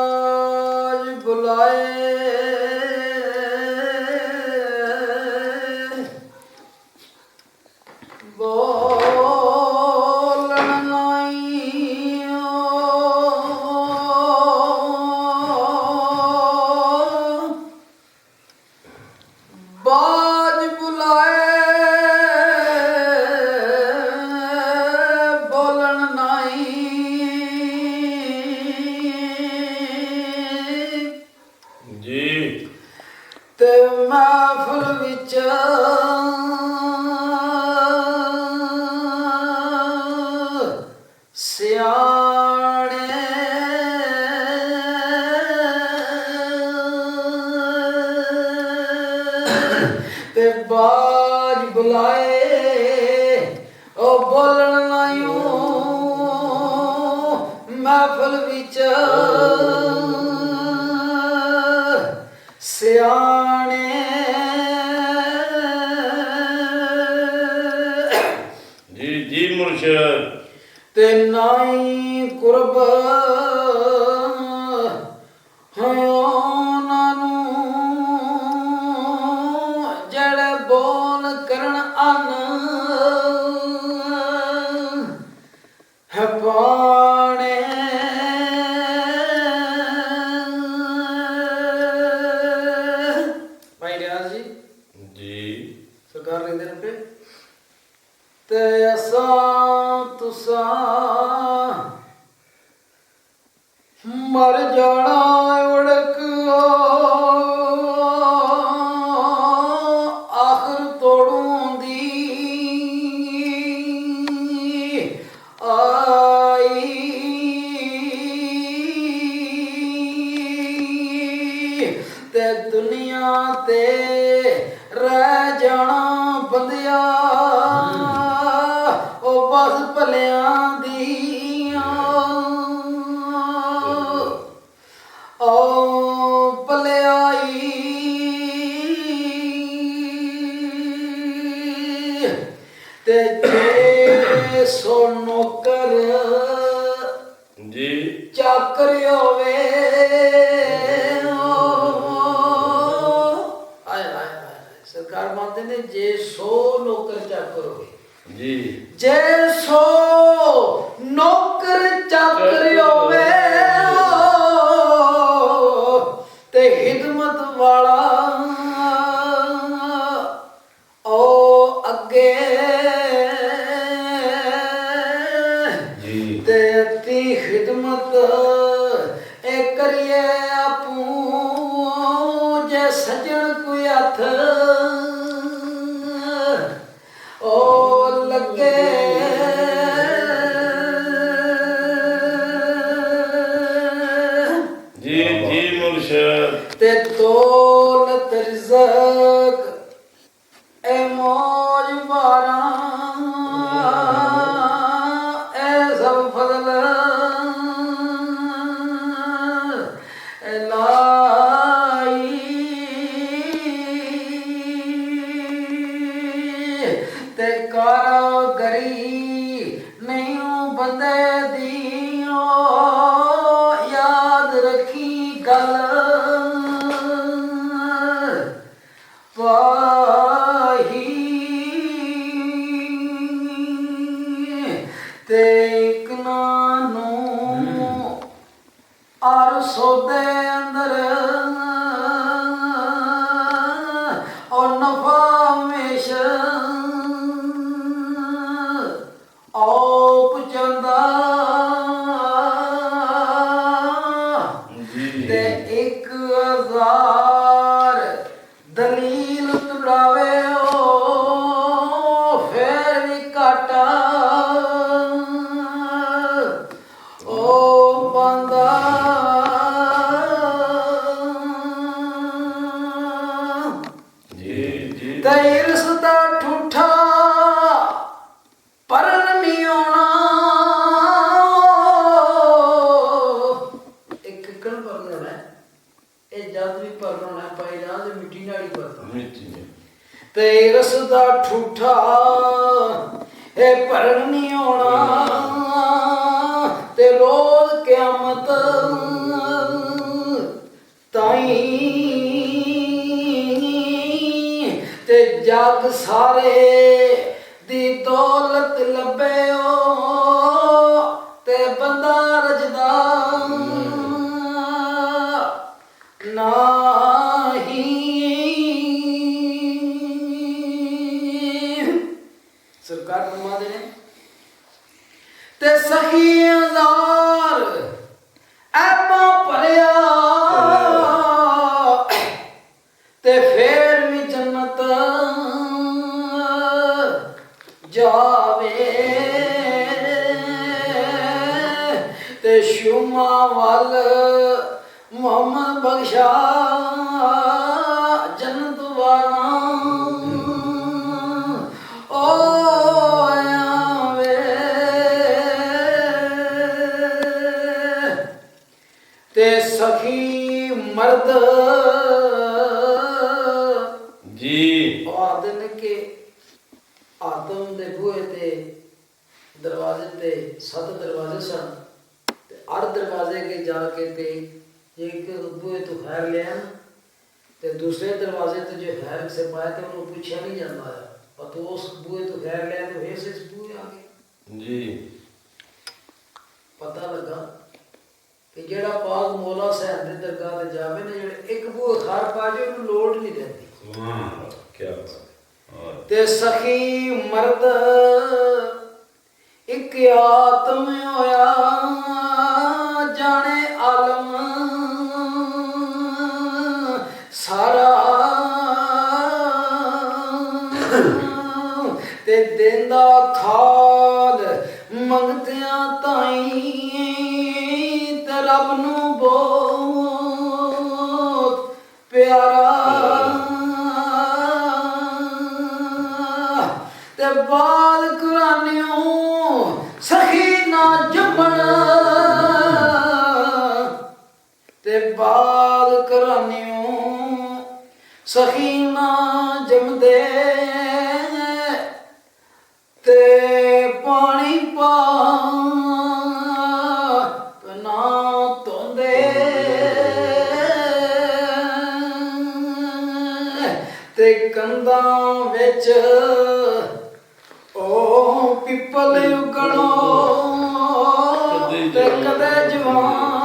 ਬਾਜ ਬੁਲਾਏ ਬੋਲਣ ਨਹੀਂ ਬਾਜ ਬੁਲਾਏ ਬੋਲਣ ਨਹੀਂ ਜੀ ਤੇ ਮਹਿਫਲ ਵਿੱਚ ਸਿਆਣੇ ਤੇ ਬਾਜ ਬੁਲਾਏ ਉਹ ਬੋਲਣ ਨਹੀਂ ਮਹਿਫਲ ਵਿੱਚ ਸਿਆਣੇ ਜੀ ਜੀ ਮੁਰਸ਼ਦ ਤੇ ਨਾਈ ਕੁਰਬ ਉਹਨਾਂ ਨੂੰ ਜਿਹੜੇ ਬੋਲ ਕਰਨ ਅਨ ਹੈ ਪਾਣੇ ਭਾਈ ਰਿਆਜ਼ ਜੀ ਜੀ ਸਰਕਾਰ ਰਹਿੰਦੇ ਨੇ ਪੇ ਤੇ ਅਸਾਂ ਤੁਸਾਂ ਮਰ ਜਾਣਾ ਉੜਕ ਆਖਰ ਤੋੜੋਂ ਦੀ ਆਈ ਤੇ ਦੁਨੀਆ ਤੇ ਰਹਿ ਜਾਣਾ ਬੰਦਿਆ ਉਹ ਬਸ ਭਲਿਆਂ ਦੀਆਂ ਉਹ ਭਲਿਆਈ ਤੇ ਜੇ ਸੋ ਨੌਕਰ ਜੀ ਚਾਕਰ ਹੋਵੇ ਸਰਕਾਰ ਮੰਨਦੇ ਨੇ ਜੇ 100 ਨੌਕਰ ਚਾਕਰ ਹੋਵੇ ਜੀ ਜੇ 100 ਨੌਕਰ ਚਾਕਰ ਹੋਵੇ ਤੇ ਖਿਦਮਤ ਵਾਲਾ ਉਹ ਅੱਗੇ ਜੀ ਤੇ ਤੀ ਖਿਦਮਤ ਇਹ ਕਰੀਏ ਆਪੂ ਜੇ ਸਜਣ ਕੋਈ ਹੱਥ ਉਹ ਲੱਗੇ ਜੀ ਜੀ ਮੁਰਸ਼ਦ ਤੇ ਦੌਲਤ ਰਿਜ਼ਕ ਇਹ ਮੌਜ ਬਾਰਾਂ ਇਹ ਸਭ ਫਜ਼ਲ ਇਲਾਹੀ ਤੇ ਕਾਰਾਗਰੀ ਨਹੀਂ ਬੰਦੇ ਦੀ ਯਾਦ ਰੱਖੀ ਗੱਲ ਵਾਹੀ ਤੇ ਇੱਕ ਨੂੰ ਅਰਸੋ ਦੇ ਅੰਦਰ ਉਹ ਨਫਾ ਹਮੇਸ਼ਾ ਆਪ ਚੰਦਾ ਜੀ ਤੇ 1000 ਦਲੀਲ ਤੁੜਾਵੇ ਉਹ ਫੇਰ ਵੀ ਘਾਟਾ ਉਹ ਬੰਦਾ ਜੀ ਜੀ ਤੇ ਇਰਸ ਦਾ ਠੂਠਾ ਪਰਨ ਨਹੀਂ ਆਉਣਾ ਇੱਕ ਕਣ ਪਰਨ ਹੋਣਾ ਇਹ ਜਦ ਵੀ ਪਰਨ ਹੋਣਾ ਪਾਈ ਜਾਂ ਮਿੱਟੀ ਨਾਲ ਹੀ ਕਰਦਾ ਮਿੱਟੀ ਨੇ ਤੇ ਰਸ ਦਾ ਠੂਠਾ ਇਹ ਭਰਨ ਨਹੀਂ ਆਉਣਾ ਤੇ ਰੋਜ਼ ਕਿਆਮਤ ਤਾਈ ਤੇ ਜਗ ਸਾਰੇ ਦੀ ਦੌਲਤ ਲੱਭਿਓ ਤੇ ਬੰਦਾ ਰਜਦਾ ਨਹੀਂ। ਸਰਕਾਰ ਫਰਮਾਉਂਦੇ ਨੇ ਤੇ ਸਖੀ ਹਜ਼ਾਰ ਐਬਾਂ ਭਰਿਆ ਤੇ ਫੇਰ ਵੀ ਜੰਨਤ ਜਾਵੇ ਤੇ ਸ਼ੁਮਾ ਵੱਲ ਮੁਹੰਮਦ ਬਖਸ਼ਾ ਜੰਨਤ ਵਾਲਾ ਆਵੇ ਤੇ ਸਖੀ ਮਰਦ ਜੀ ਆਖਦੇ ਨੇ ਕਿ ਆਦਮ ਦੇ ਬੂਹੇ ਤੇ ਦਰਵਾਜ਼ੇ ਤੇ 7 ਦਰਵਾਜ਼ੇ ਸਨ ਤੇ 8 ਦਰਵਾਜ਼ੇ ਕੇ ਜਾ ਕੇ ਤੇ एक बूहे तो खैर लिया तो दूसरे दरवाजे तो जो खैर से पाया तो उन्होंने पूछा नहीं जाता है और तो उस बूहे तो खैर लिया तो फिर से इस बूहे आ गए जी पता लगा कि जेड़ा पाक मौला साहब दे दरगाह ते जावे ने जेड़े एक बूहे खैर पा जाए उन्हें लोड़ नहीं रहती वाह क्या बात और ते सखी मर्द एक आत्म होया जाने आलम सारा ते देंदा खाद मंगतियां ताई ते रब नू बहुत प्यारा ते बाल कुरानियों सखी ना जमण ते बाल कुरानियों सखी ना जमदे ते पानी पा ना धोंदे ते कंधां विच ओ पिपल उगणो ते कदे जवान